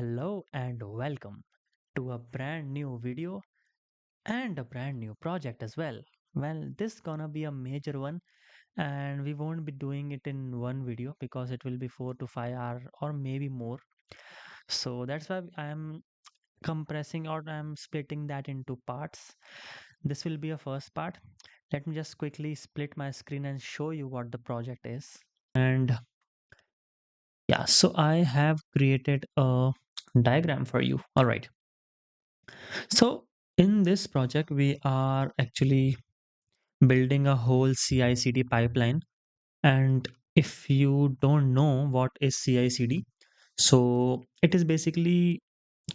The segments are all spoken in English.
Hello and welcome to a brand new video and a brand new project as well. Well, this gonna be a major one and we won't be doing it in one video because it will be 4 to 5 hours or maybe more. So that's why I am compressing or I'm splitting that into parts. This will be a first part. Let me just quickly split my screen and show you what the project is. And yeah, so I have created a diagram for you. All right. So in this project, we are actually building a whole CI/CD pipeline. And if you don't know what is CI/CD, so it is basically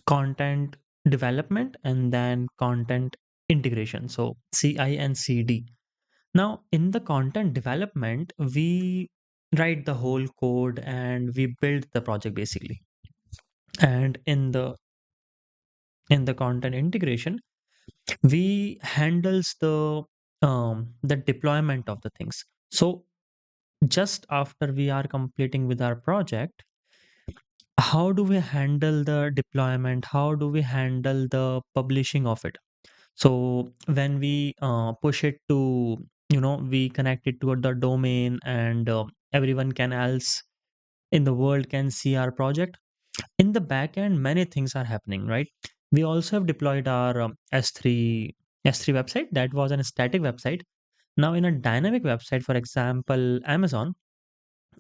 content development and then content integration. So CI and CD. Now in the content development, we write the whole code and we build the project basically. And in the content integration, we handles the deployment of the things. So just after we are completing with our project, how do we handle the deployment, how do we handle the publishing of it? So when we push it to, we connect it to the domain, and everyone can else in the world can see our project. In the back end, many things are happening, right? We also have deployed our S3 website. That was a static website. Now in a dynamic website, for example Amazon,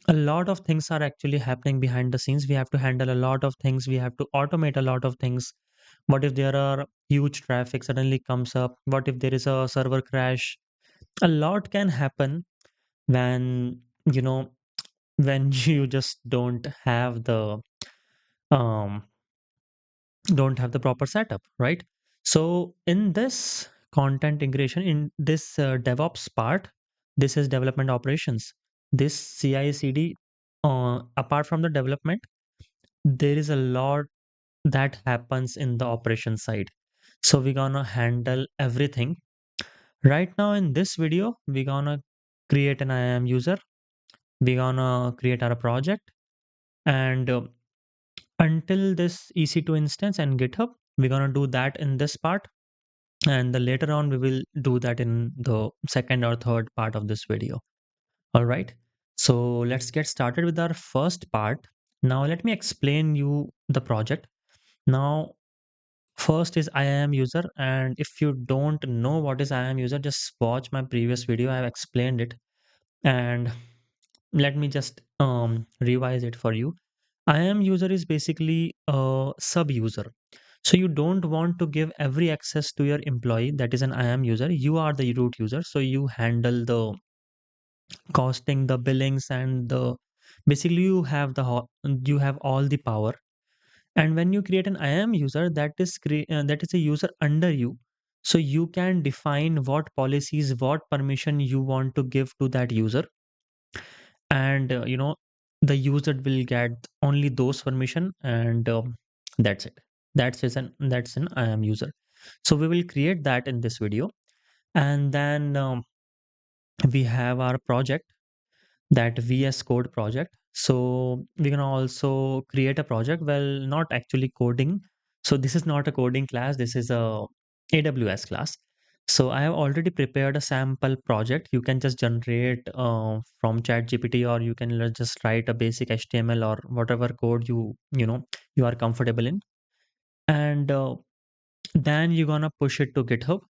a lot of things are actually happening behind the scenes. We have to handle a lot of things, we have to automate a lot of things. What if there are huge traffic suddenly comes up? What if there is a server crash? A lot can happen when, you know when you just um don't have the proper setup, right? So in this content integration, in this DevOps part, this is development operations. This CI/CD, apart from the development, there is a lot that happens in the operation side. So we're gonna handle everything. Right now in this video, we're gonna create an IAM user. We're gonna create our project, and until this EC2 instance and GitHub, we're gonna do that in this part, and the later on we will do that in the second or third part of this video. All right, so let's get started with our first part. Now let me explain you the project. Now first is IAM user, and if you don't know what is IAM user, just watch my previous video. I have explained it, and let me just revise it for you. IAM user is basically a sub user. So you don't want to give every access to your employee that is an IAM user. You are the root user, so you handle the costing, the billings, and the basically you have all the power. And when you create an IAM user, that is a user under you, so you can define what policies, what permission you want to give to that user, and the user will get only those permission, and that's it. That's an IAM user. So we will create that in this video, and then we have our project, that VS Code project. So we're gonna also create a project. Well, not actually coding. So this is not a coding class. This is a AWS class. So I have already prepared a sample project. You can just generate from ChatGPT, or you can just write a basic HTML or whatever code you are comfortable in, and then you're gonna push it to GitHub,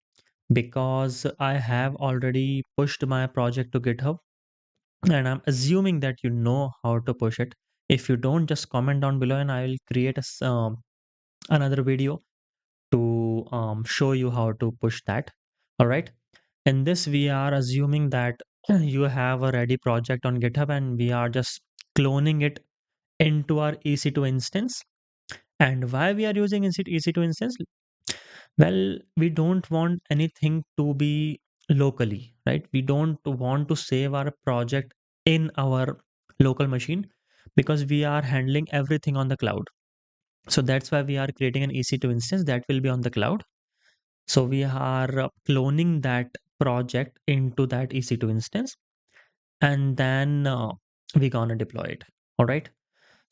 because I have already pushed my project to GitHub, and I'm assuming that you know how to push it. If you don't, just comment down below and I will create another video to show you how to push that. All right. In this, we are assuming that you have a ready project on GitHub, and we are just cloning it into our EC2 instance. And why we are using EC2 instance? Well, we don't want anything to be locally, right? We don't want to save our project in our local machine, because we are handling everything on the cloud. So that's why we are creating an EC2 instance that will be on the cloud. So we are cloning that project into that EC2 instance, and then we're gonna deploy it. All right.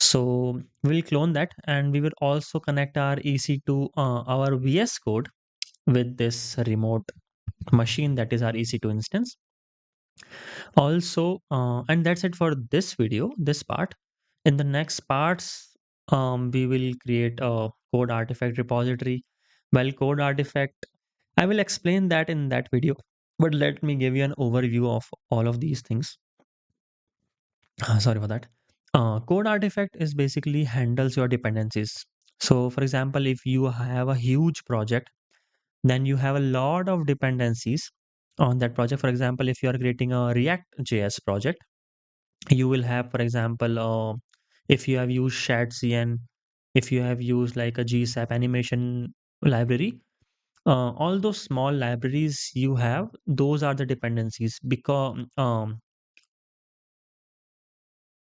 So we'll clone that, and we will also connect our EC2, our VS Code with this remote machine, that is our EC2 instance. Also, and that's it for this video, this part. In the next parts, we will create a code artifact repository. Well, code artifact, I will explain that in that video, but let me give you an overview of all of these things. Sorry for that. Code artifact is basically handles your dependencies. So, for example, if you have a huge project, then you have a lot of dependencies on that project. For example, if you are creating a React JS project, you will have, for example, if you have used ShadCN, if you have used like a GSAP animation library, all those small libraries you have, those are the dependencies. Because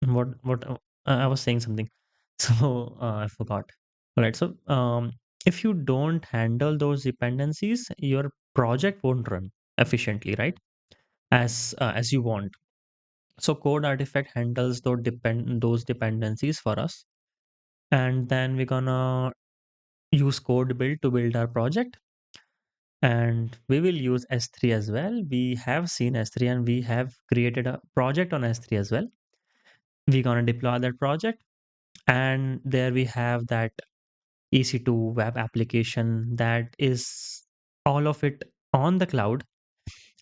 what I was saying something, so I forgot. All right, so if you don't handle those dependencies, your project won't run efficiently, right? As you want. So code artifact handles those dependencies for us, and then we're gonna use code build to build our project, and we will use S3 as well. We have seen S3 and we have created a project on S3 as well. We're gonna deploy that project, and there we have that EC2 web application that is all of it on the cloud,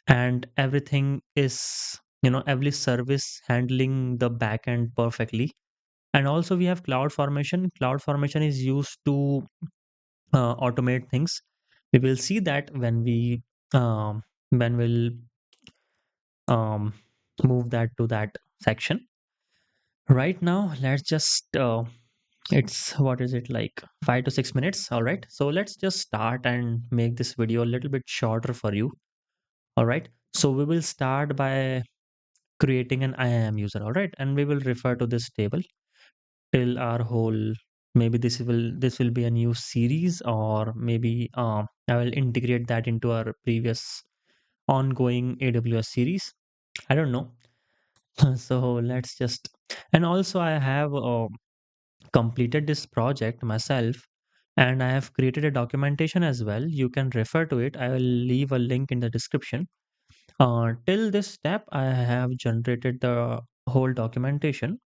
and everything is, every service handling the backend perfectly. And also we have cloud formation is used to automate things. We will see that when we'll um, move that to that section. Right now, let's just it's, what is it, like 5 to 6 minutes. All right, so let's just start and make this video a little bit shorter for you. All right, so we will start by creating an IAM user. All right, and we will refer to this table till our whole, maybe this will be a new series, or maybe I will integrate that into our previous ongoing AWS series. I don't know. So let's just, and also I have completed this project myself, and I have created a documentation as well. You can refer to it. I will leave a link in the description. Till this step, I have generated the whole documentation,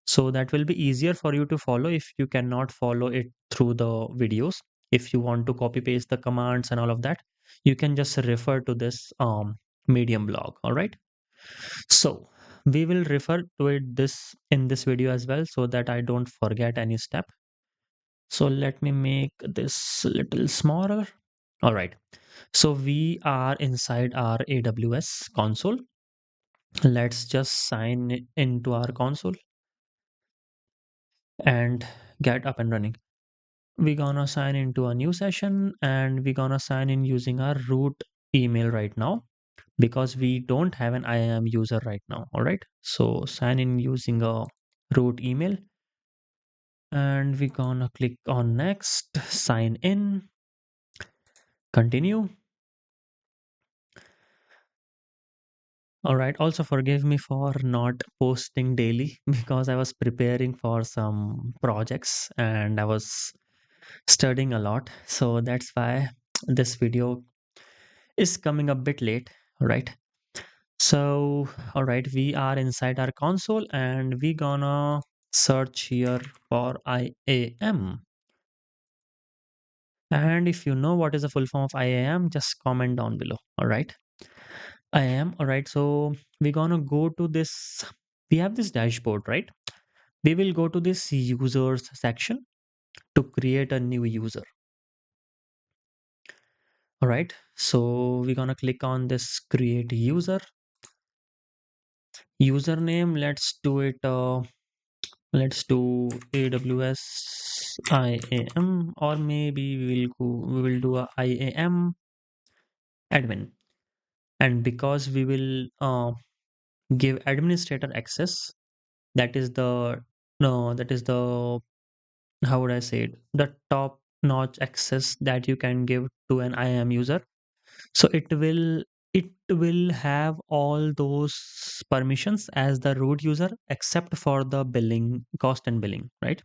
so that will be easier for you to follow if you cannot follow it through the videos. If you want to copy paste the commands and all of that, you can just refer to this Medium blog. All right. So we will refer to it this in this video as well, so that I don't forget any step. So let me make this a little smaller. All right. So we are inside our AWS console. Let's just sign into our console and get up and running. We're gonna sign into a new session, and we're gonna sign in using our root email right now, because we don't have an IAM user right now. All right. So sign in using a root email, and we're gonna click on next, sign in, continue. All right. Also, forgive me for not posting daily because I was preparing for some projects and I was studying a lot. So that's why this video is coming a bit late. All right. So, all right, we are inside our console and we gonna search here for IAM. And if you know what is the full form of IAM, just comment down below. All right. IAM. All right. So we're gonna go to this. We have this dashboard, right? We will go to this users section to create a new user. All right. So we're gonna click on this create user. Username. Let's do it. Let's do AWS IAM, or maybe we will do a IAM admin. And because we will give administrator access, that is the, no, that is the, how would I say it, the top notch access that you can give to an IAM user. So it will it will have all those permissions as the root user except for the billing cost and billing, right?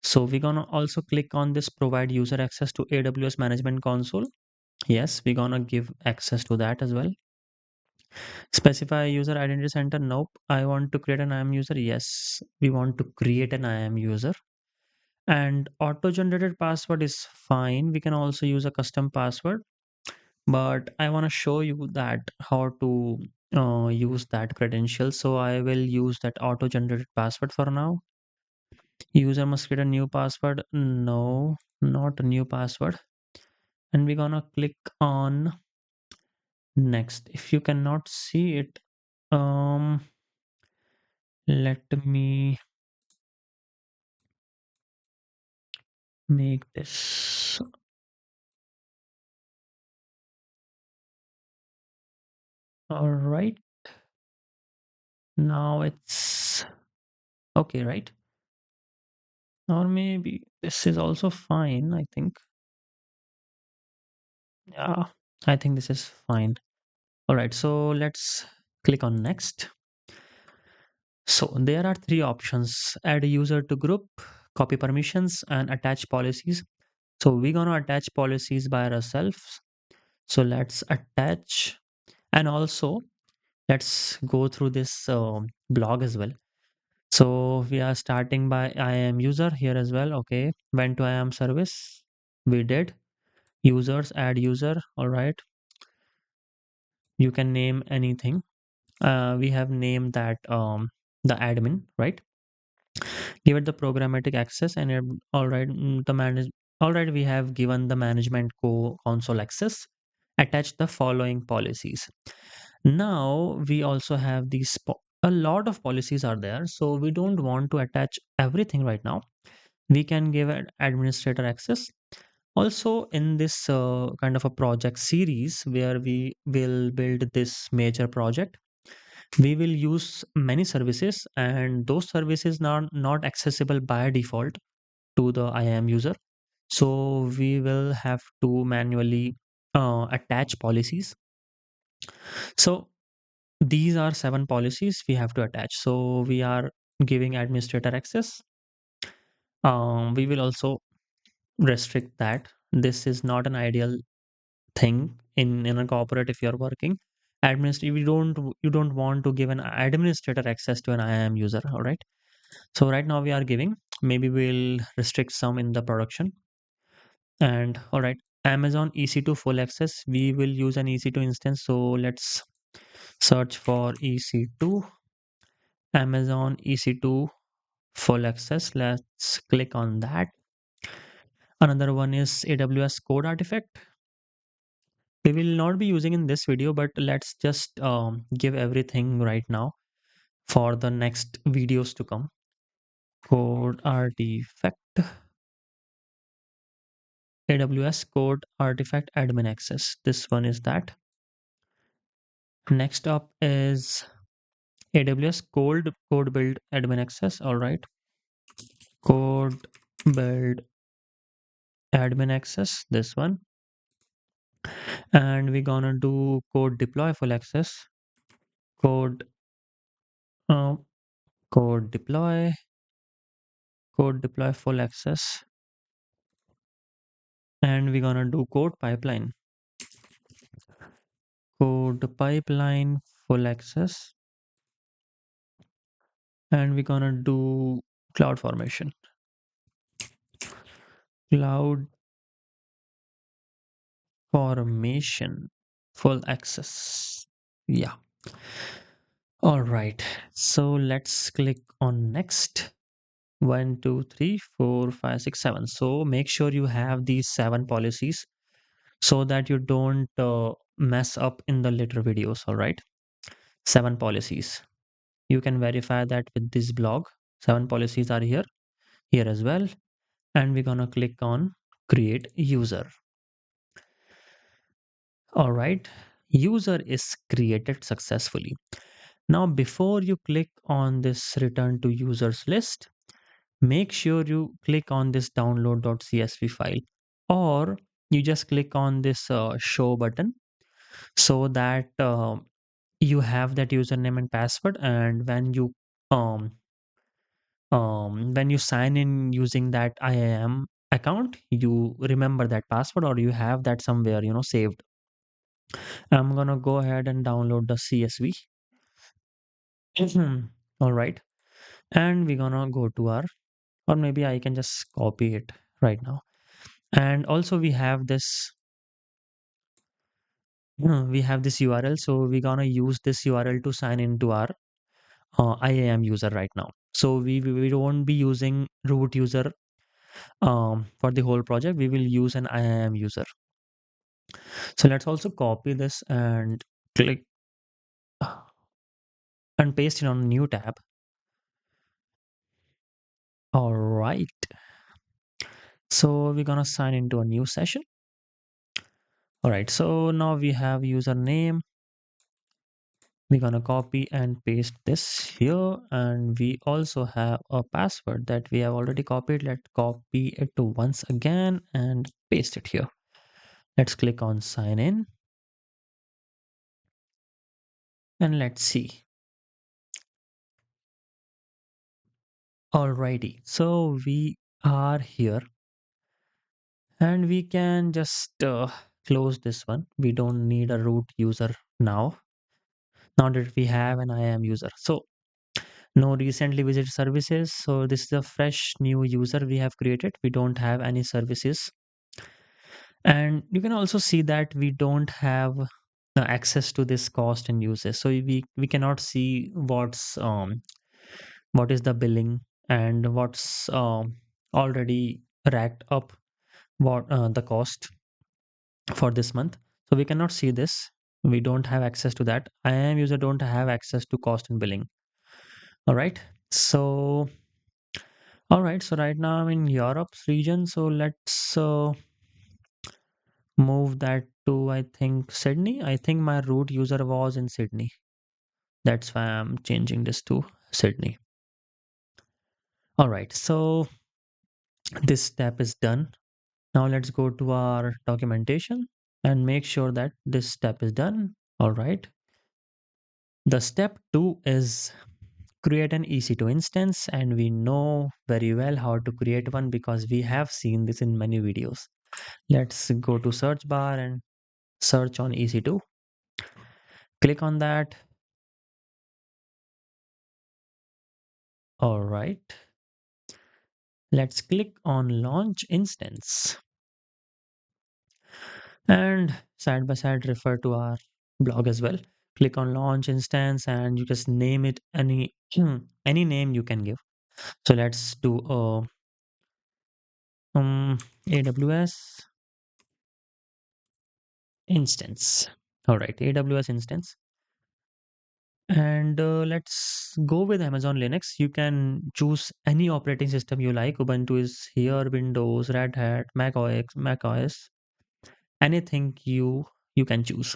So we're gonna also click on this provide user access to AWS management console. Yes, we're gonna give access to that as well. Specify user identity center. Nope. I want to create an IAM user. Yes, we want to create an IAM user. And auto generated password is fine. We can also use a custom password, but I want to show you that how to use that credential. So I will use that auto generated password for now. User must create a new password. No, not a new password. And we're gonna click on next. If you cannot see it, um, let me make this. All right. Now it's okay, right? Or maybe this is also fine, I think. Yeah, I think this is fine. All right, so let's click on next. So there are three options: add a user to group, copy permissions, and attach policies. So we're gonna attach policies by ourselves. So let's attach, and also let's go through this blog as well. So we are starting by IAM user here as well. Okay, went to IAM service. We did users, add user. All right, you can name anything. We have named that the admin, right? Give it the programmatic access and all right, the manage. All right, we have given the management console access. Attach the following policies. Now we also have these. A lot of policies are there, so we don't want to attach everything right now. We can give an administrator access. Also, in this kind of a project series where we will build this major project, we will use many services, and those services are not accessible by default to the IAM user. So we will have to manually attach policies. So these are 7 policies we have to attach. So we are giving administrator access. We will also restrict that. This is not an ideal thing in a corporate if you're working. Administrator, you don't want to give an administrator access to an IAM user. All right. So right now we are giving. Maybe we'll restrict some in the production. And all right, Amazon EC2 full access. We will use an EC2 instance. So let's search for EC2. Amazon EC2 full access. Let's click on that. Another one is AWS code artifact. We will not be using in this video, but let's just give everything right now for the next videos to come. Code artifact, AWS code artifact admin access. This one is that. Next up is AWS code build admin access. All right, code build admin access. This one, and we're gonna do code deploy full access. Code uh, code deploy, code deploy full access, and we're gonna do code pipeline full access, and we're gonna do cloud formation, cloud formation full access. Yeah. All right. So let's click on next. 1, 2, 3, 4, 5, 6, 7. So make sure you have these 7 policies so that you don't mess up in the later videos. All right. 7 policies. You can verify that with this blog. 7 policies are here as well. And we're gonna click on create user. All right. User is created successfully. Now, before you click on this return to users list, make sure you click on this download.csv file, or you just click on this show button. so that you have that username and password, and um when you sign in using that IAM account, you remember that password or you have that somewhere, saved. I'm gonna go ahead and download the CSV. All right. And we're gonna go to our, or maybe I can just copy it right now. And also we have this URL. So we're gonna use this URL to sign into our IAM user right now. So we won't be using root user for the whole project. We will use an IAM user. So let's also copy this and click and paste it on a new tab. All right. So we're gonna sign into a new session. All right. So now we have username. We're gonna copy and paste this here, and we also have a password that we have already copied. Let's copy it to once again and paste it here. Let's click on sign in and let's see. Alrighty. So we are here and we can just close this one. We don't need a root user now. Now that we have an IAM user. So no recently visited services. So this is a fresh new user we have created. We don't have any services. And you can also see that we don't have access to this cost and uses. So we cannot see what is the billing and what's already racked up, what the cost for this month. So we cannot see this. We don't have access to that. IAM user don't have access to cost and billing. All right. So all right. So right now I'm in Europe's region. So let's move that to, I think, Sydney. I think my root user was in Sydney. That's why I'm changing this to Sydney. All right. So this step is done. Now let's go to our documentation and make sure that this step is done. All right. The step 2 is create an EC2 instance, and we know very well how to create one because we have seen this in many videos. Let's go to search bar and search on EC2. Click on that. All right. Let's click on launch instance and side by side refer to our blog as well. Click on launch instance and you just name it any any name you can give. So let's do AWS instance. All right, AWS instance. And let's go with Amazon Linux. You can choose any operating system you like. Ubuntu is here, Windows, Red Hat, Mac OS, anything you can choose.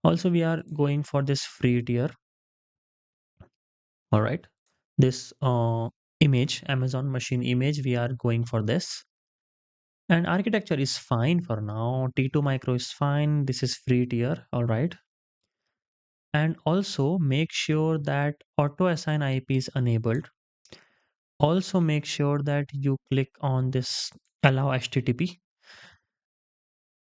Also, we are going for this free tier. All right, this image, Amazon machine image, we are going for this. And architecture is fine for now. T2 micro is fine. This is free tier. All right. And also make sure that auto assign IP is enabled. Also make sure that you click on this allow HTTP.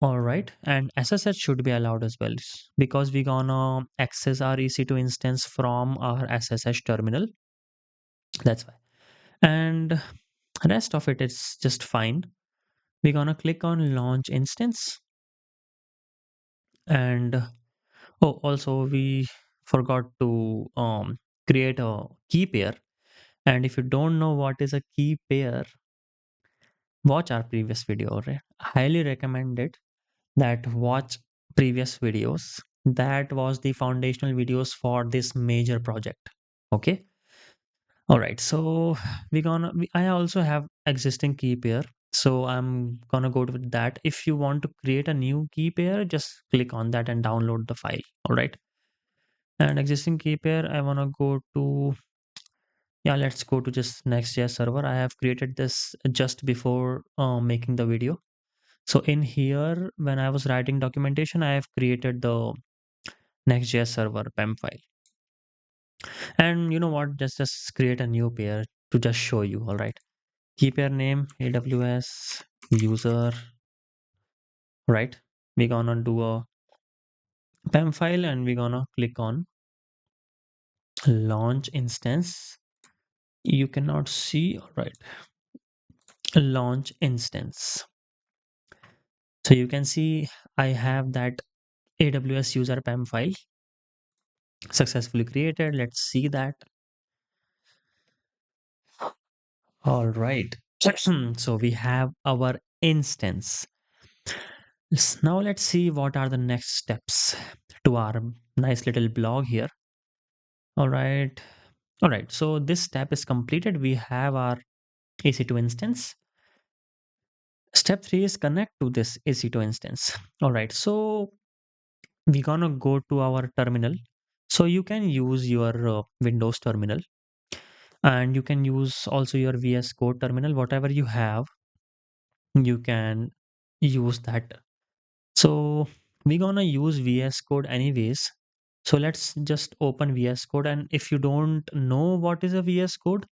All right. And SSH should be allowed as well because we're gonna access our EC2 instance from our SSH terminal. That's why. And rest of it is just fine. We're gonna click on launch instance. And oh, also we forgot to create a key pair. And if you don't know what is a key pair, watch our previous video. Right? Highly recommended that watch previous videos. That was the foundational videos for this major project. Okay. All right. So I also have existing key pair. So I'm gonna go with that. If you want to create a new key pair, just click on that and download the file. All right. And existing key pair, I wanna go to, yeah, let's go to just Next.js server. I have created this just before making the video. So in here, when I was writing documentation, I have created the Next.js server PEM file. And you know what? Just create a new pair to just show you. All right. Keep your name AWS user. Right. We're gonna do a PEM file and we're gonna click on launch instance. You cannot see. All right. Launch instance. So you can see I have that AWS user PEM file successfully created. Let's see that. All right. So we have our instance. Now let's see what are the next steps to our nice little blog here. All right. All right. So this step is completed. We have our EC2 instance. Step 3 is connect to this EC2 instance. All right. So we're gonna go to our terminal. So you can use your Windows terminal, and you can use also your VS Code terminal, whatever you have, you can use that. So we're gonna use VS Code anyways. So let's just open VS Code. And if you don't know what is a VS Code,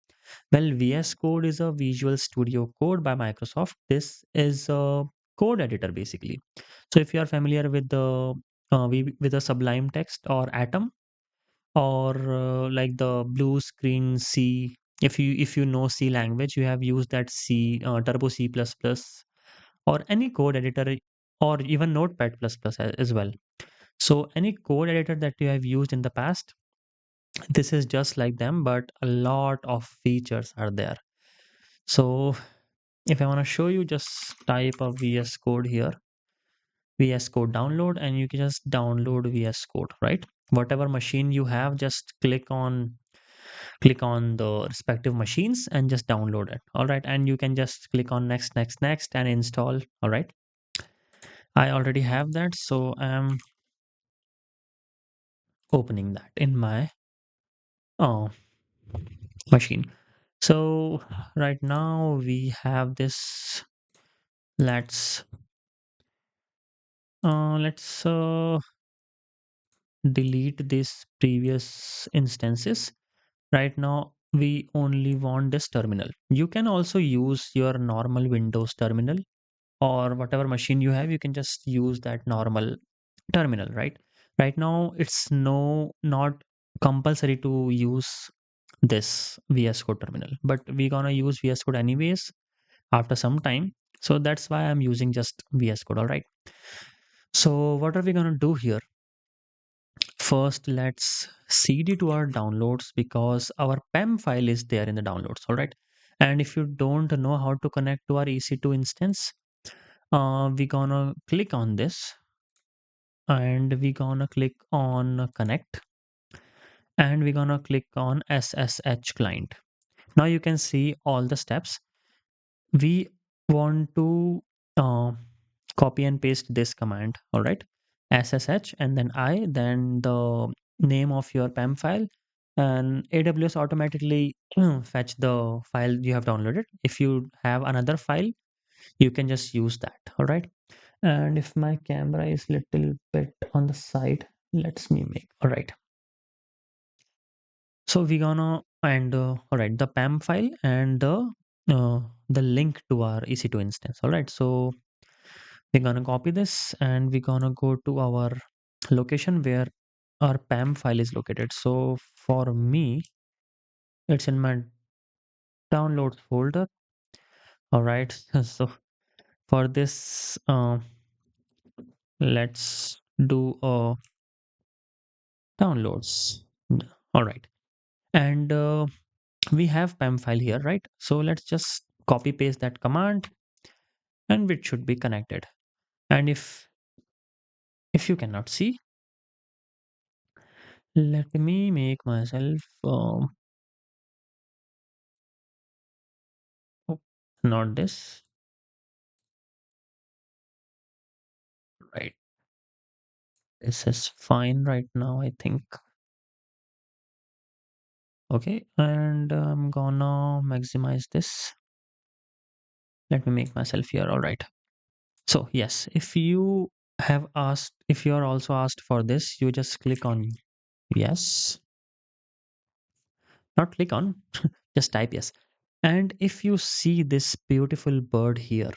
well, VS Code is a Visual Studio Code by Microsoft. This is a code editor basically. So if you are familiar with the with the Sublime Text or Atom, or like the blue screen C, if you know C language, you have used that C, Turbo C++, or any code editor, or even Notepad++ as well. So any code editor that you have used in the past, this is just like them, but a lot of features are there. So if I want to show you, just type of VS Code here, VS Code download, and you can just download VS Code, right? Whatever machine you have, just click on the respective machines and just download it. All right. And you can just click on next, next, next and install. All right. I already have that. So I'm opening that in my uh, machine. So right now we have this. Let's delete these previous instances. Right now we only want this terminal. You can also use your normal Windows terminal, or whatever machine you have, you can just use that normal terminal, right? Right now it's not compulsory to use this VS Code terminal, but we're gonna use VS Code anyways after some time. So that's why I'm using just VS Code. All right. So what are we gonna do here? First, let's cd to our downloads, because our PEM file is there in the downloads. All right. And if you don't know how to connect to our EC2 instance, we're gonna click on this, and we're gonna click on connect, and we're gonna click on SSH client. Now you can see all the steps. We want to uh, copy and paste this command. All right. SSH and then then the name of your PEM file, and AWS automatically fetch the file you have downloaded. If you have another file, you can just use that. All right. And if my camera is little bit on the side, let's me make. All right. So we gonna, and all right, the PAM file and the link to our EC2 instance. All right. So we're gonna copy this and we're gonna go to our location where our PAM file is located. So for me, it's in my downloads folder. All right. So for this, let's do a downloads. All right. And we have PEM file here, right? So let's just copy paste that command, and it should be connected. And if you cannot see, let me make myself oh, not this, right? This is fine right now, I think. Okay, and I'm gonna maximize this. Let me make myself here. All right. So yes, if you are also asked for this, you just click on yes, not click on, just type yes. And if you see this beautiful bird here,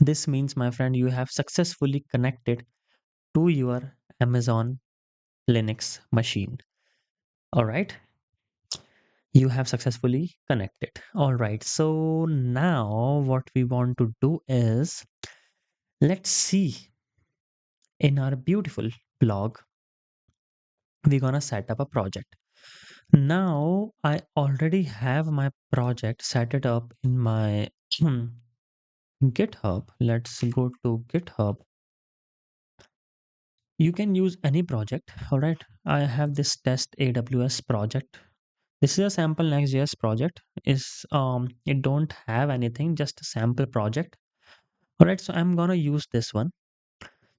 this means, my friend, you have successfully connected to your Amazon Linux machine. All right. You have successfully connected. All right. So now what we want to do is, let's see, in our beautiful blog, we're going to set up a project. Now I already have my project set it up in my GitHub. Let's go to GitHub. You can use any project. All right. I have this test AWS project. This is a sample Next.js project. It don't have anything, just a sample project. All right. So I'm gonna use this one.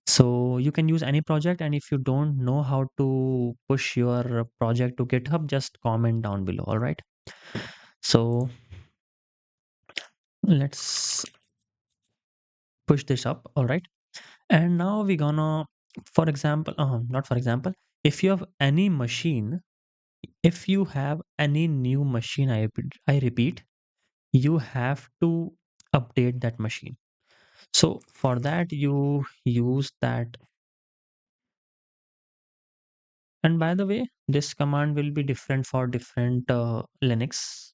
So you can use any project, and if you don't know how to push your project to GitHub, just comment down below. All right. So let's push this up. All right. And now we're gonna, for example, not for example, if you have any machine, if you have any new machine, I repeat, you have to update that machine. So for that, you use that. And by the way, this command will be different for different Linux.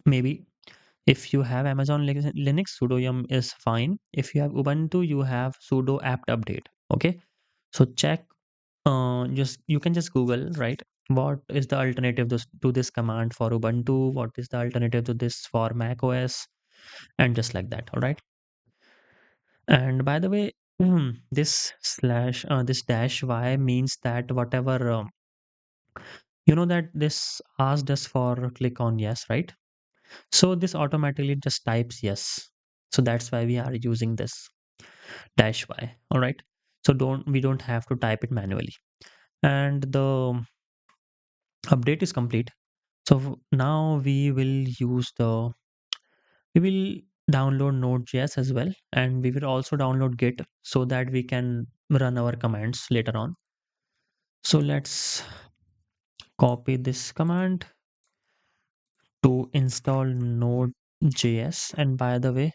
Maybe if you have Amazon Linux, sudo yum is fine. If you have Ubuntu, you have sudo apt update. Okay. So check, just you can just Google, right? What is the alternative to this command for Ubuntu? What is the alternative to this for Mac OS? And just like that. All right. And by the way, this dash y means that whatever, you know that this asked us for click on yes, right? So this automatically just types yes. So that's why we are using this dash y. All right. So we don't have to type it manually. And the update is complete. So now we will download Node.js as well, and we will also download Git so that we can run our commands later on. So let's copy this command to install Node.js. And by the way,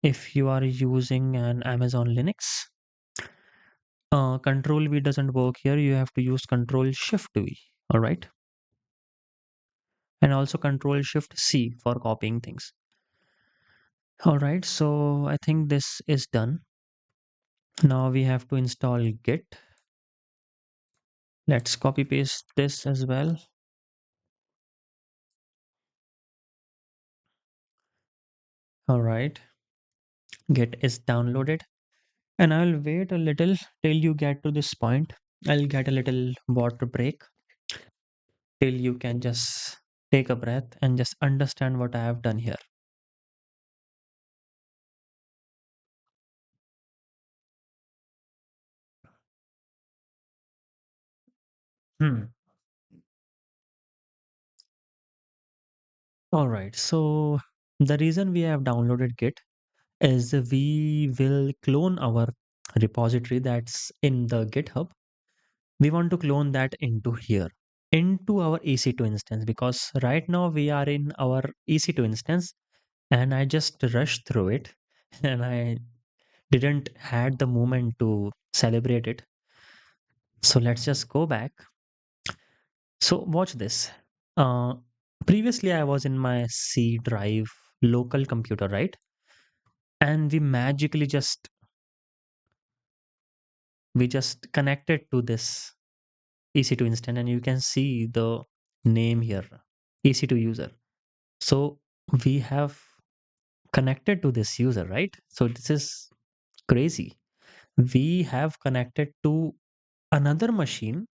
if you are using an Amazon Linux, Control V doesn't work here. You have to use Control Shift V. All right, and also Control Shift C for copying things. All right, so I think this is done. Now we have to install Git. Let's copy paste this as well. All right, Git is downloaded, and I'll wait a little till you get to this point. I'll get a little water break till you can just take a breath and just understand what I have done here. Hmm. All right, so the reason we have downloaded Git is we will clone our repository that's in the GitHub. We want to clone that into here, into our EC2 instance, because right now we are in our EC2 instance, and I just rushed through it and I didn't had the moment to celebrate it. So let's just go back. So watch this. Uh, Previously I was in my C drive local computer, right? And we just connected to this EC2 instance, and you can see the name here, EC2 user. So we have connected to this user, right? So this is crazy. We have connected to another machine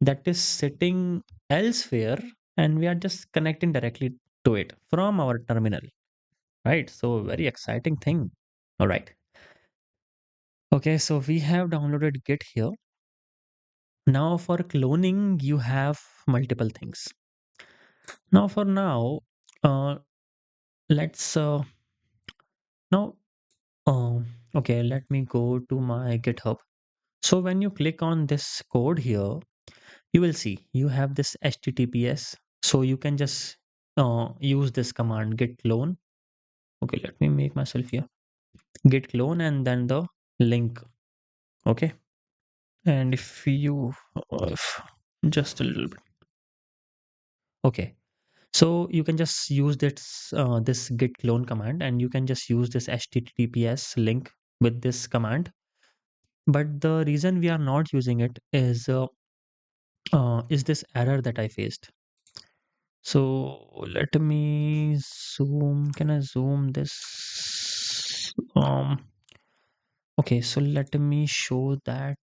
that is sitting elsewhere, and we are just connecting directly to it from our terminal, right? So very exciting thing. All right. Okay, so we have downloaded Git here. Now for cloning, you have multiple things. Now for now, uh, let's now Okay, let me go to my GitHub. So when you click on this code here, you will see you have this HTTPS. So you can just use this command git clone. Okay, let me make myself here. Git clone and then the link. Okay. And if you if just a little bit. Okay. So you can just use this git clone command and you can just use this HTTPS link with this command. But the reason we are not using it is this error that I faced. So let me zoom. Can I zoom this? Okay, so let me show that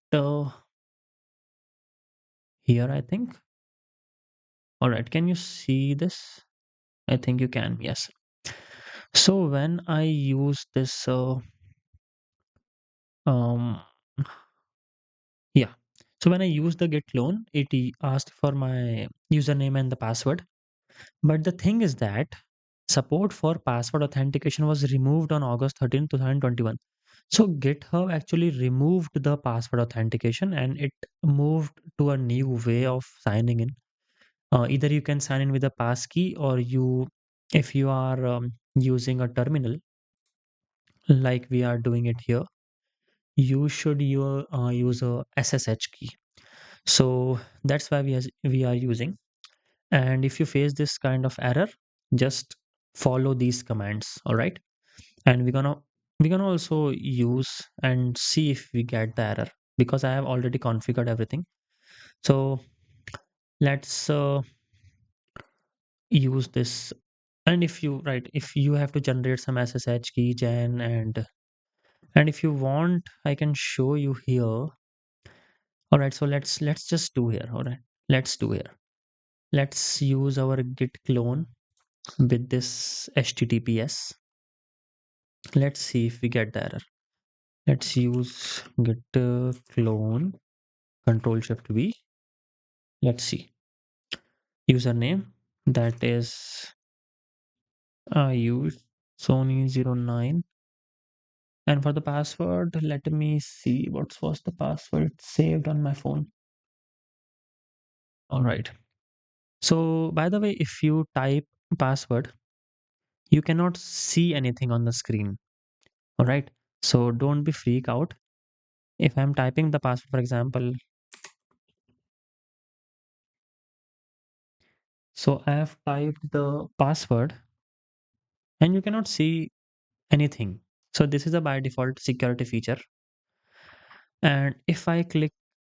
here, I think. All right, can you see this? I think you can, yes. So when I use this, um, yeah. So when I use the git clone, asked for my username and the password. But the thing is that support for password authentication was removed on August 13, 2021. So GitHub actually removed the password authentication and it moved to a new way of signing in. Either you can sign in with a passkey or if you are using a terminal like we are doing it here, you should use a SSH key. So that's why we are using. And if you face this kind of error, just follow these commands. All right. And we're gonna also use and see if we get the error because I have already configured everything. So let's use this. And if you have to generate some SSH key gen and if you want, I can show you here. All right, so let's just do here. All right, let's do here. Let's use our git clone with this HTTPS. Let's see if we get the error. Let's use git clone Control Shift V. Let's see. Username that is I use Sony09. And for the password, let me see what was the password saved on my phone. All right. So by the way, if you type password, you cannot see anything on the screen. All right. So don't be freak out. If I'm typing the password, for example, so I have typed the password and you cannot see anything. So this is a by default security feature. And if I click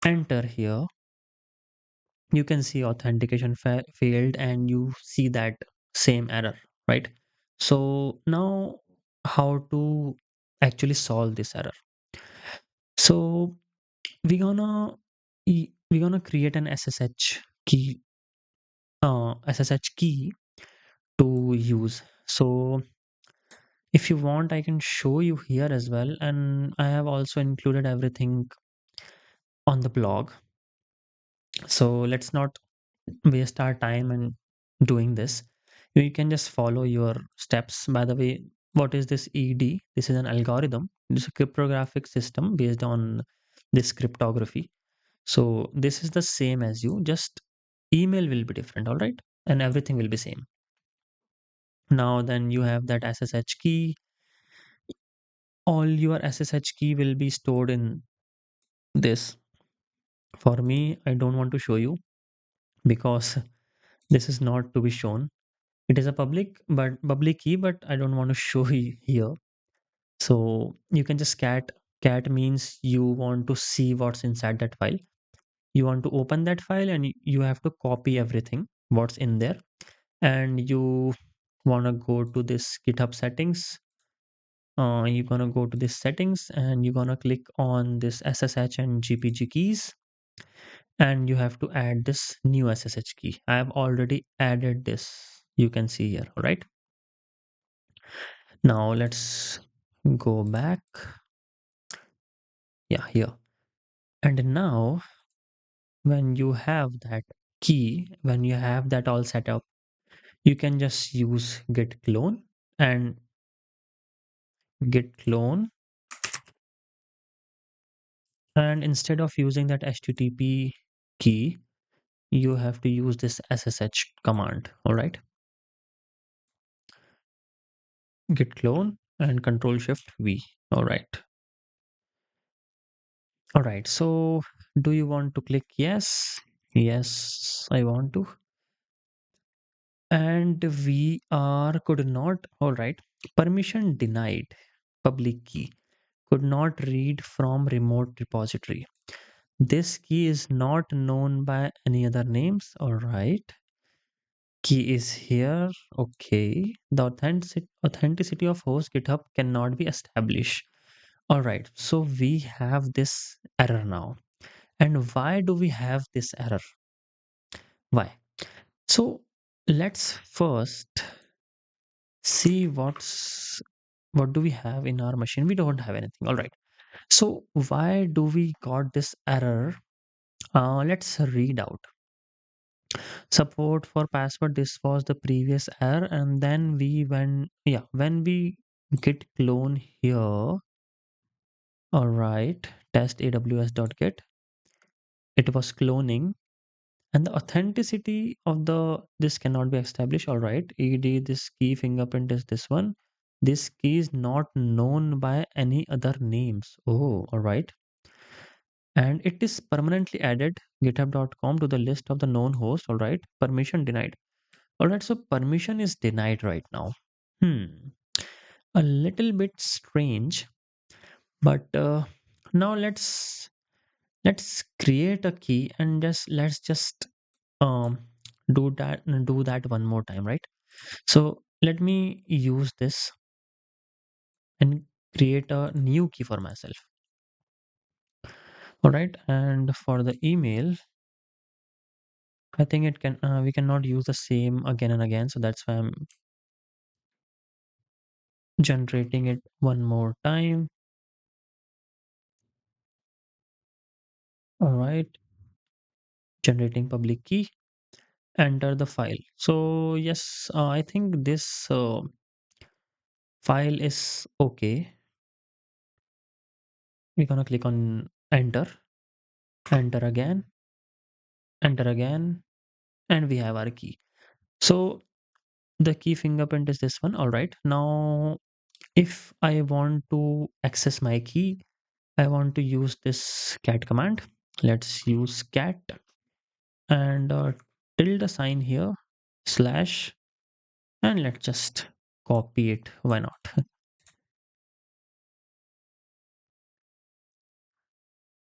enter here, you can see authentication failed and you see that same error, right? So now how to actually solve this error? So we're gonna create an SSH key to use. So if you want, I can show you here as well, and I have also included everything on the blog. So let's not waste our time and doing this. You can just follow your steps. By the way, what is this ED? This is an algorithm. This is a cryptographic system based on this cryptography. So this is the same as you, just email will be different, all right? And everything will be same. Now then you have that SSH key. All your SSH key will be stored in this. For me, I don't want to show you because this is not to be shown. It is a public key, but I don't want to show you here. So you can just cat means you want to see what's inside that file. You want to open that file and you have to copy everything what's in there. And you want to go to this GitHub settings. You're gonna go to this settings and you're gonna click on this SSH and GPG keys and you have to add this new SSH key. I have already added this. You can see here, all right? Now let's go back. Yeah, here. And now when you have that key, when you have that all set up, you can just use git clone and git clone And instead of using that HTTP key, you have to use this SSH command. All right. Git clone and control shift V. All right. All right. So do you want to click yes? Yes, I want to. And we are could not. All right. Permission denied. Public key. Could not read from remote repository. This key is not known by any other names. All right. Key is here. Okay. The authenticity of host GitHub cannot be established. All right. So we have this error now. And why do we have this error? Why? So let's first see what do we have in our machine. We don't have anything. All right. So why do we got this error? Let's read out. Support for password, this was the previous error, and then we went, yeah, when we git clone here, all right, test aws.get, it was cloning, and the authenticity of the this cannot be established. All right, ed, this key fingerprint is this one. This key is not known by any other names. Oh, all right. And it is permanently added github.com to the list of the known host. All right, permission denied. All right, so permission is denied right now. Hmm, a little bit strange, but now let's create a key and just let's just um do that one more time, right? So let me use this and create a new key for myself. All right, and for the email, I think it can we cannot use the same again and again, so that's why I'm generating it one more time. All right, generating public key, enter the file. So yes, I think this file is okay. We're gonna click on enter, enter again, enter again, and we have our key. So the key fingerprint is this one. All right, now if I want to access my key, I want to use this cat command. Let's use cat and tilde sign here, slash, and let's just copy it. Why not?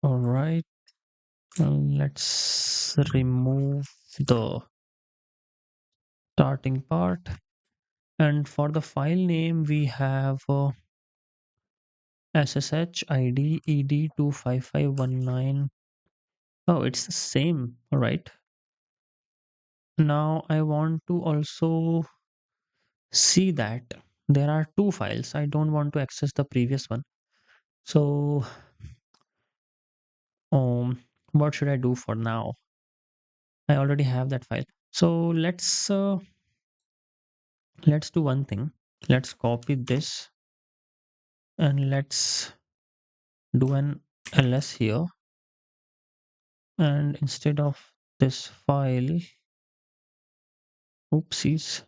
All right, let's remove the starting part. And for the file name, we have SSH ID ED25519. Oh, it's the same. All right. Now I want to also see that there are two files. I don't want to access the previous one. So, what should I do for now? I already have that file. So let's do one thing. Let's copy this and let's do an ls here. And instead of this file, oopsies,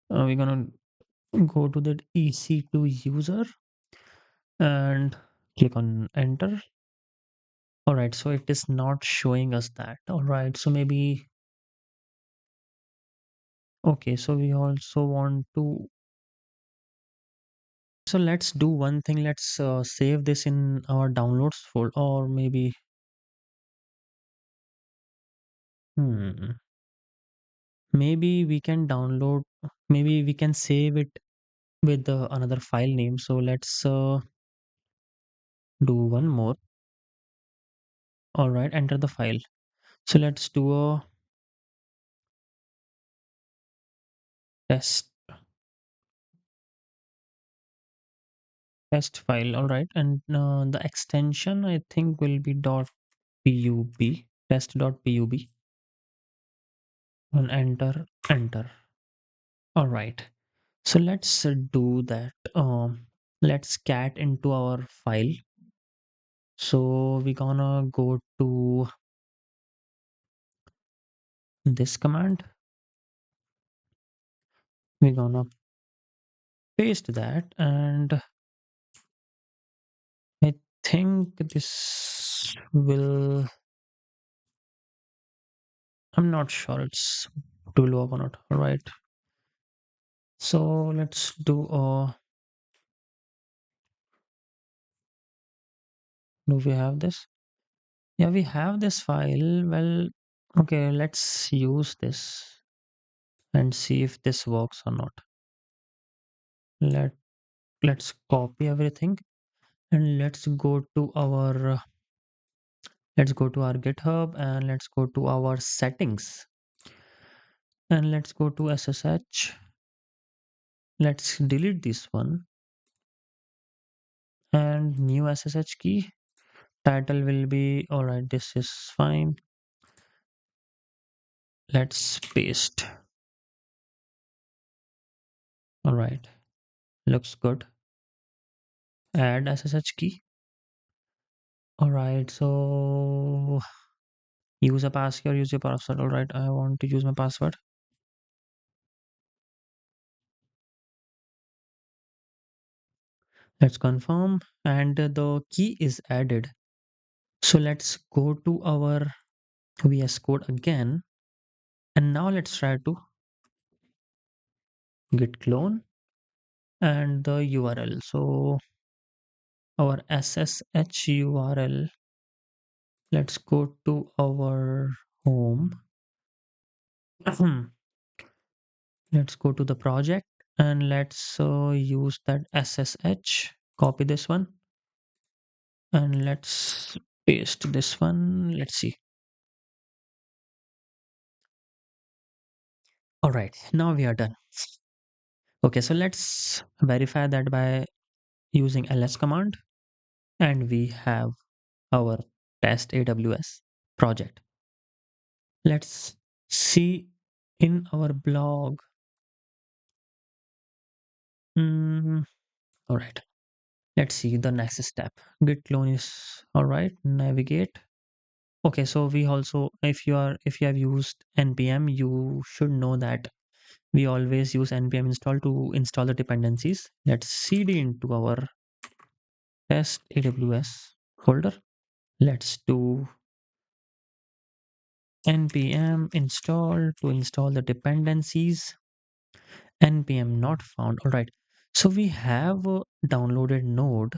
we're gonna go to the EC2 user and click on enter. All right, so it is not showing us that. All right, so maybe okay, so we also want to, so let's do one thing. Let's save this in our downloads folder, or maybe hmm, maybe we can download, maybe we can save it with another file name. So let's do one more. All right, enter the file. So let's do a test test file. All right, and the extension I think will be .pub, test.pub, and enter. All right, so let's do that. Let's cat into our file. So we're gonna go to this command. We're gonna paste that, and I think this will, I'm not sure it's it will work or not. All right. So let's do do we have this? Yeah, we have this file. Well, okay, let's use this and see if this works or not. Let let's copy everything and let's go to our GitHub and let's go to our settings and let's go to SSH. Let's delete this one and new SSH key. Title will be all right. This is fine. Let's paste. All right, looks good. Add SSH key. All right, so use a password, use your password. All right, I want to use my password. Let's confirm, and the key is added. So let's go to our VS Code again, and now let's try to git clone and the URL. So our SSH URL. Let's go to our home. Let's go to the project and let's use that SSH. Copy this one and let's paste this one. Let's see. All right, now we are done. Okay, so let's verify that by using ls command, and we have our test AWS project. Let's see in our blog. Mm, all right, let's see the next step. Git clone is all right. Navigate. Okay, so we also, if you have used npm, you should know that we always use npm install to install the dependencies. Let's cd into our test AWS folder. Let's do npm install to install the dependencies. Npm not found. All right. So we have a downloaded node.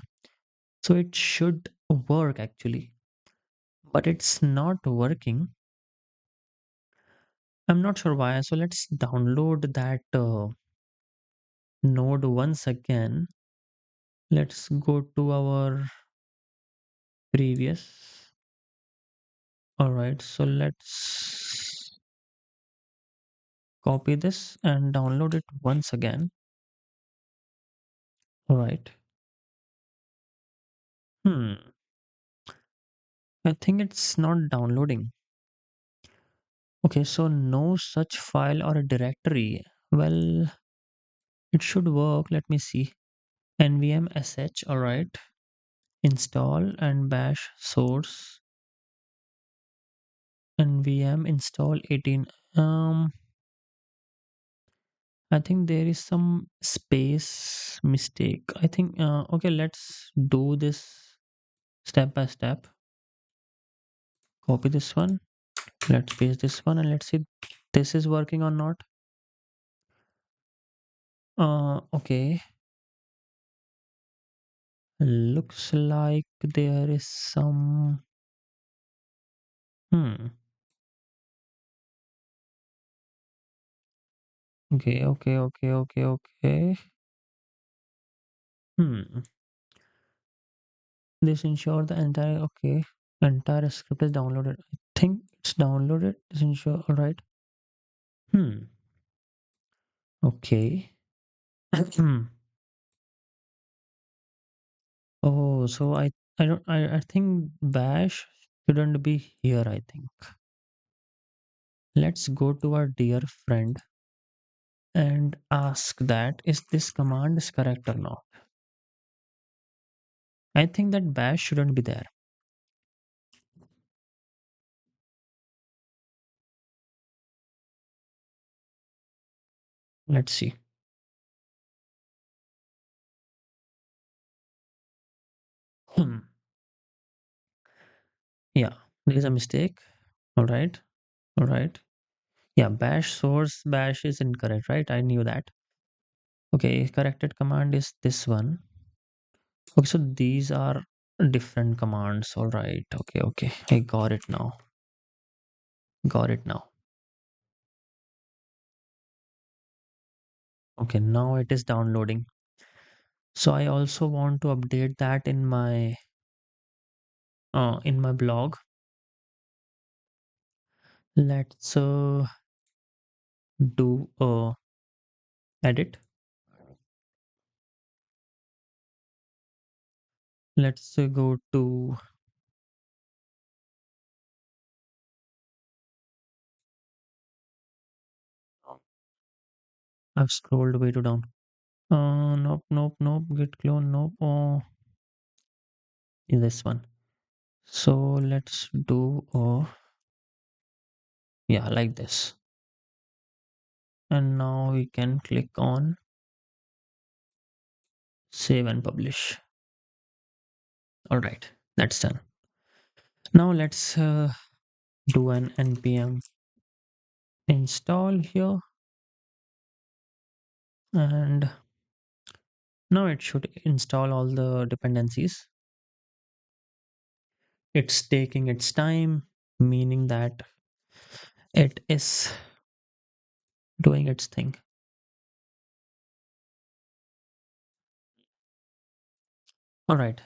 So it should work actually, but it's not working. I'm not sure why. So let's download that node once again. Let's go to our previous. All right. So let's copy this and download it once again. All right. Hmm. I think it's not downloading. Okay, so no such file or a directory. Well, it should work. Let me see. nvm sh. All right. Install and bash source. nvm install 18. I think there is some space mistake. I think okay, let's do this step by step. Copy this one. Let's paste this one and let's see this is working or not. Okay. Looks like there is some hmm. Okay. Hmm. This ensure the entire script is downloaded. I think it's downloaded. This ensure all right. Hmm. Okay. Oh, so I think bash shouldn't be here, I think. Let's go to our dear friend and ask that is this command is correct or not. I think that bash shouldn't be there. Let's see. Hmm. Yeah, there is a mistake. All right. All right. Yeah, bash source bash is incorrect, right? I knew that. Okay, corrected command is this one. Okay, so these are different commands. All right. Okay, okay. I got it now. Got it now. Okay, now it is downloading. So I also want to update that in my blog. Let's do a edit. Let's go to I've scrolled way too down. Nope, nope, nope. Git clone, nope. Oh, in this one. So let's do yeah, like this. And now we can click on save and publish. All right, that's done. Now let's do an npm install here, and now it should install all the dependencies. It's taking its time, meaning that it is doing its thing. All right,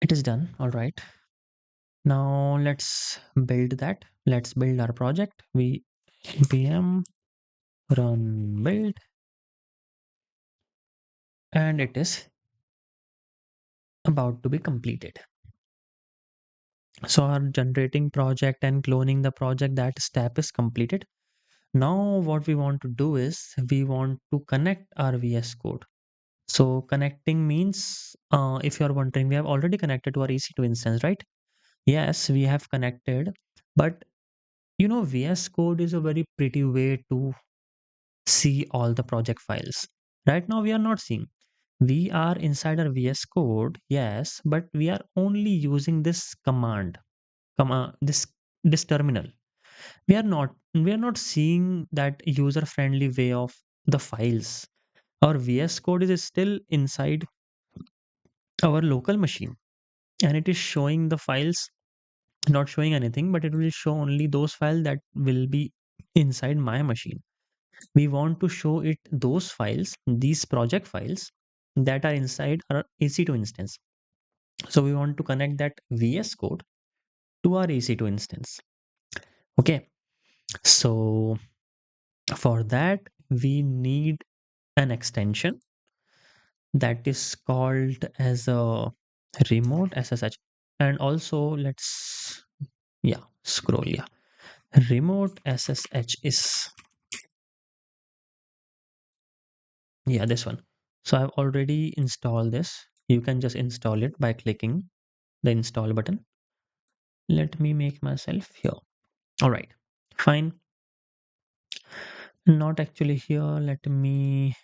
it is done. All right. Now let's build that. Let's build our project. We npm run build, and it is about to be completed. So our generating project and cloning the project, that step is completed. Now what we want to do is we want to connect our VS Code. So connecting means, if you're wondering, we have already connected to our EC2 instance, right? Yes, we have connected, but VS Code is a very pretty way to see all the project files. Right now we are not seeing. We are inside our VS Code, yes, but we are only using this command, this terminal. We are not seeing that user friendly way of the files. Our VS Code is still inside our local machine, and it is showing the files, not showing anything, but it will show only those files that will be inside my machine. We want to show it those files, these project files that are inside our EC2 instance. So we want to connect that VS Code to our EC2 instance. Okay, so for that we need an extension that is called as a remote SSH. And also let's, yeah, scroll, yeah, remote SSH is, yeah, this one. So I've already installed this. You can just install it by clicking the install button. Let me make myself here. All right, fine. Not actually here. Let me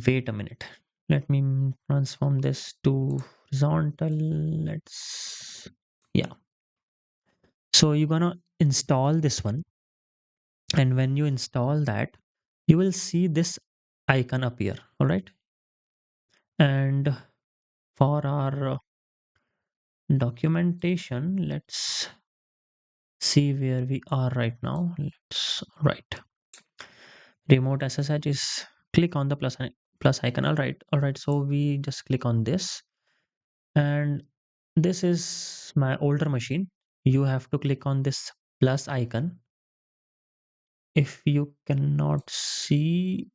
wait a minute. Let me transform this to horizontal. Let's, yeah. So you're gonna install this one, and when you install that, you will see this icon appear. All right, and for our documentation, let's see where we are right now. Let's write remote SSH is, click on the plus icon. All right, so we just click on this, and this is my older machine. You have to click on this plus icon. If you cannot see,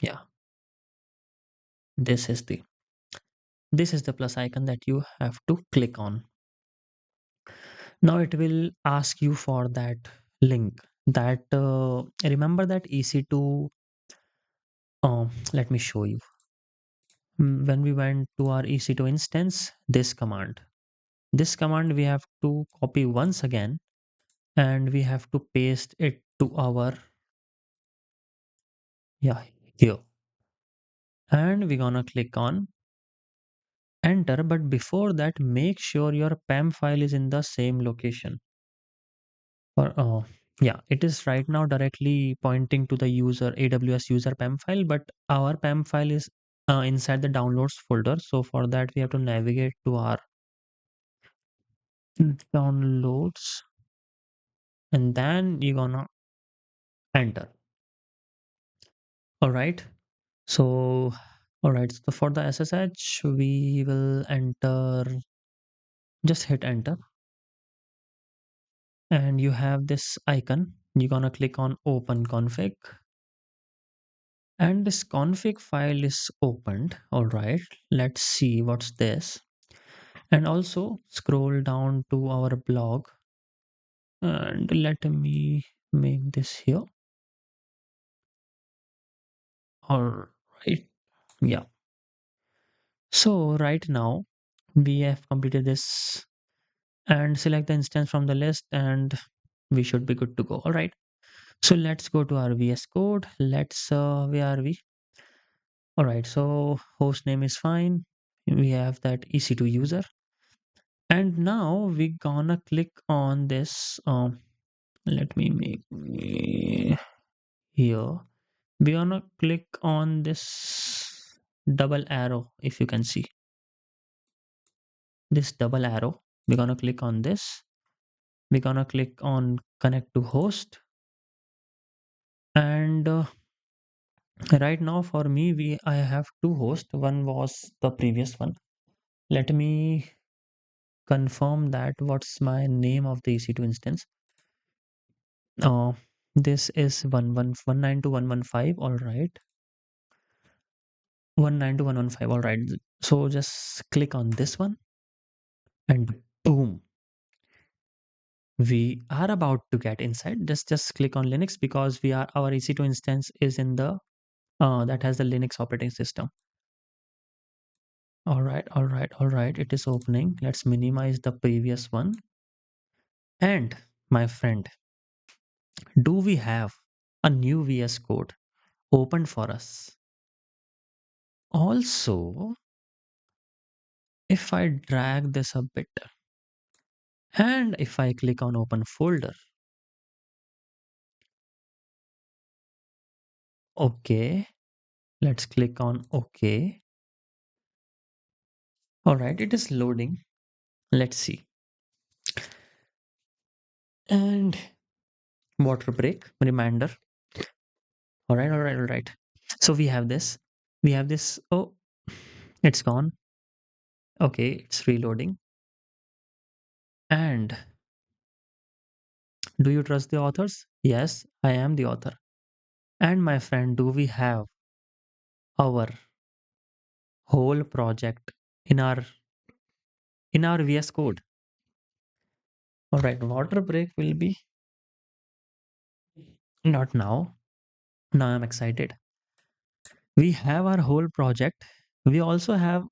yeah, this is the plus icon that you have to click on. Now it will ask you for that link, that remember that EC2 Let me show you. When we went to our EC2 instance, this command we have to copy once again, and we have to paste it to our, yeah, here. And we're gonna click on enter, but before that, make sure your PAM file is in the same location. Or yeah, it is right now directly pointing to the user AWS user PAM file, but our PAM file is inside the downloads folder. So for that, we have to navigate to our downloads, and then you're gonna enter. All right. So, all right. So for the SSH, we will enter. Just hit enter, and you have this icon. You're gonna click on open config, and this config file is opened. All right. Let's see what's this. And also scroll down to our blog, and let me make this here. All right. Yeah. So right now we have completed this, and select the instance from the list, and we should be good to go. All right. So let's go to our VS Code. Where are we? All right. So host name is fine. We have that EC2 user. And now we gonna click on this. Let me make here. We gonna click on this double arrow. If you can see this double arrow, we're gonna click on this. We're gonna click on connect to host, and right now for me, I have two hosts. One was the previous one. Let me confirm that what's my name of the EC2 instance. Uh, this is 192.115. All right, 192.115. All right. So just click on this one, and boom, we are about to get inside. Just click on Linux, because our EC2 instance is in the that has the Linux operating system. All right, all right, all right. It is opening. Let's minimize the previous one. And my friend, do we have a new VS Code opened for us? Also, if I drag this a bit, and if I click on open folder, okay, let's click on okay. All right, it is loading. Let's see. And water break reminder. All right, all right, all right. So we have this. We have this. Oh, it's gone. Okay, it's reloading. And do you trust the authors? Yes, I am the author. And my friend, do we have our whole project in our VS Code? All right, water break will be not now. Now I'm excited. We have our whole project. We also have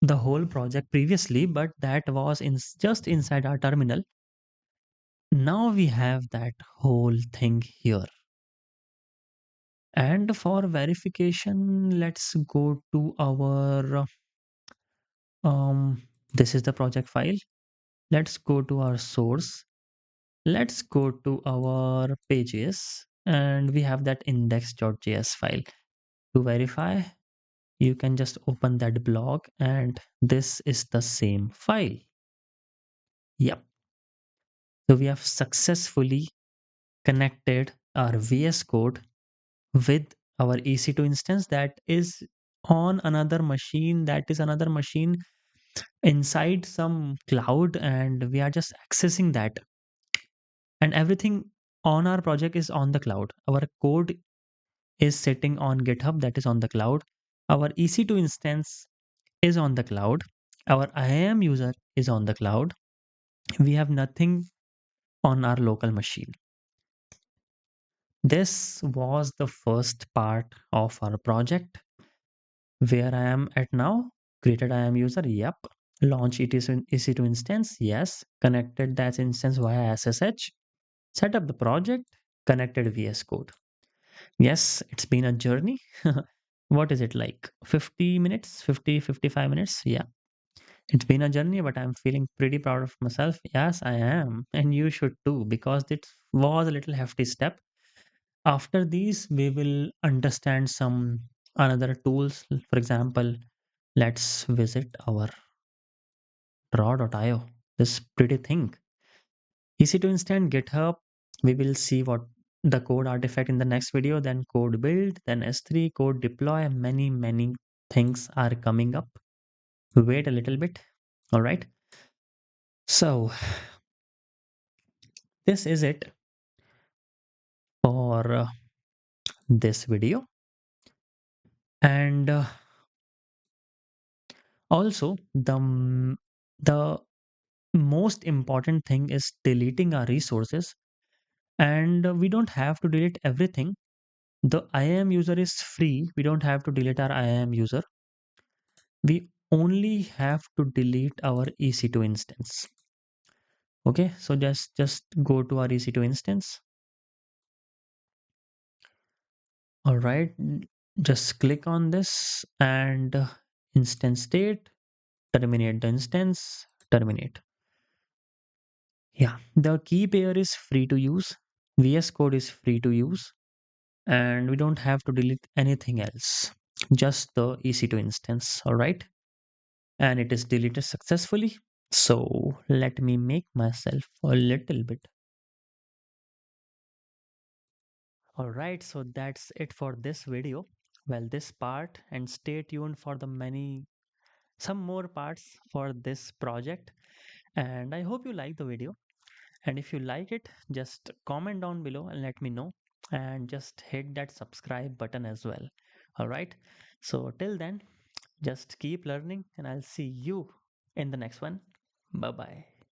the whole project previously, but that was just inside our terminal. Now we have that whole thing here. And for verification, let's go to our um this is the project file. Let's go to our source. Let's go to our pages, and we have that index.js file. To verify, you can just open that blog, and this is the same file. Yep. So we have successfully connected our VS Code with our EC2 instance that is on another machine, inside some cloud, and we are just accessing that. And everything on our project is on the cloud. Our code is sitting on GitHub, that is on the cloud. Our EC2 instance is on the cloud. Our IAM user is on the cloud. We have nothing on our local machine. This was the first part of our project. Where I am at now, created IAM user, yep. Launch EC2 instance, yes. Connected that instance via SSH. Set up the project, connected VS Code. Yes, it's been a journey. What is it like? 50 minutes, 50, 55 minutes? Yeah. It's been a journey, but I'm feeling pretty proud of myself. Yes, I am. And you should too, because it was a little hefty step. After these, we will understand some another tools. For example, let's visit our raw.io, this pretty thing. EC2 instant GitHub. We will see what the code artifact in the next video, then code build, then S3 code deploy. Many things are coming up. Wait a little bit. All right. So this is it for this video. And also the most important thing is deleting our resources. And we don't have to delete everything. The IAM user is free. We don't have to delete our IAM user. We only have to delete our EC2 instance. Okay, so just go to our EC2 instance. All right, just click on this and instance state, terminate the instance, terminate. Yeah, the key pair is free to use. VS Code is free to use, and we don't have to delete anything else. Just the EC2 instance. All right, and it is deleted successfully. So let me make myself a little bit. All right, so that's it for this video. Well, this part, and stay tuned for the some more parts for this project. And I hope you like the video. And if you like it, just comment down below and let me know. And just hit that subscribe button as well. All right. So till then, just keep learning, and I'll see you in the next one. Bye bye.